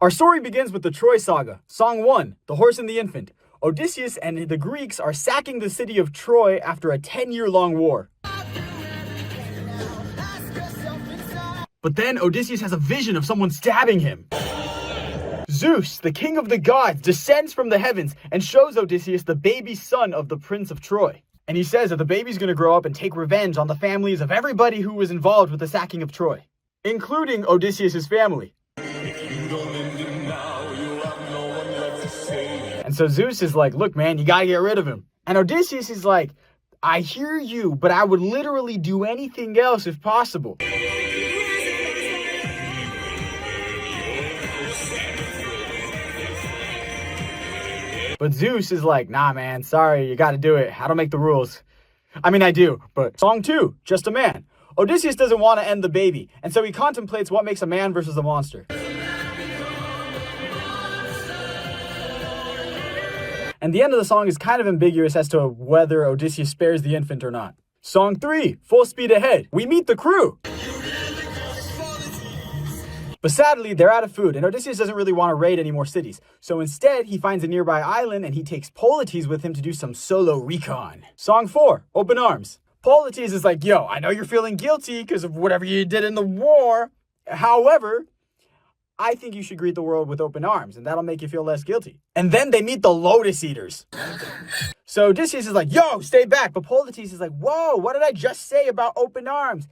Our story begins with the Troy Saga, Song 1, The Horse and the Infant. Odysseus and the Greeks are sacking the city of Troy after a 10-year-long war. But then Odysseus has a vision of someone stabbing him. Zeus, the king of the gods, descends from the heavens and shows Odysseus the baby son of the prince of Troy. And he says that the baby's going to grow up and take revenge on the families of everybody who was involved with the sacking of Troy, including Odysseus' family. And so Zeus is like, look, man, you gotta get rid of him. And Odysseus is like, I hear you, but I would literally do anything else if possible. But Zeus is like, nah, man, sorry, you gotta do it. I don't make the rules. I mean, I do, but Song 2, Just a Man. Odysseus doesn't want to end the baby, and so he contemplates what makes a man versus a monster. And the end of the song is kind of ambiguous as to whether Odysseus spares the infant or not. Song 3, Full Speed Ahead. We meet the crew. But sadly, they're out of food, and Odysseus doesn't really want to raid any more cities. So instead, he finds a nearby island, and he takes Polites with him to do some solo recon. Song 4, Open Arms. Polites is like, yo, I know you're feeling guilty because of whatever you did in the war. However, I think you should greet the world with open arms, and that'll make you feel less guilty. And then they meet the Lotus Eaters. So Odysseus is like, yo, stay back. But Polites is like, whoa, what did I just say about open arms?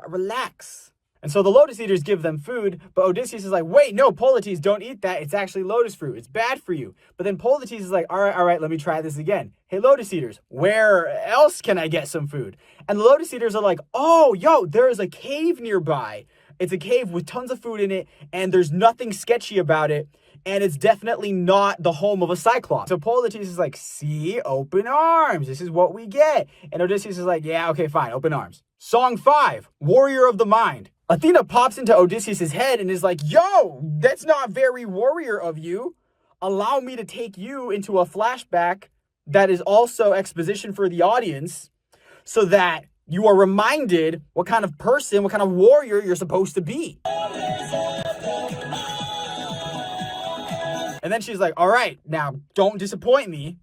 Relax. And so the Lotus Eaters give them food, but Odysseus is like, wait, no, Polites, don't eat that. It's actually lotus fruit. It's bad for you. But then Polites is like, all right, let me try this again. Hey, Lotus Eaters, where else can I get some food? And the Lotus Eaters are like, oh, yo, there is a cave nearby. It's a cave with tons of food in it, and there's nothing sketchy about it, and it's definitely not the home of a Cyclops. So Polites is like, see, open arms. This is what we get. And Odysseus is like, yeah, okay, fine, open arms. Song 5, Warrior of the Mind. Athena pops into Odysseus' head and is like, yo, that's not very warrior of you. Allow me to take you into a flashback that is also exposition for the audience so that you are reminded what kind of person, what kind of warrior you're supposed to be. And then she's like, all right, now don't disappoint me.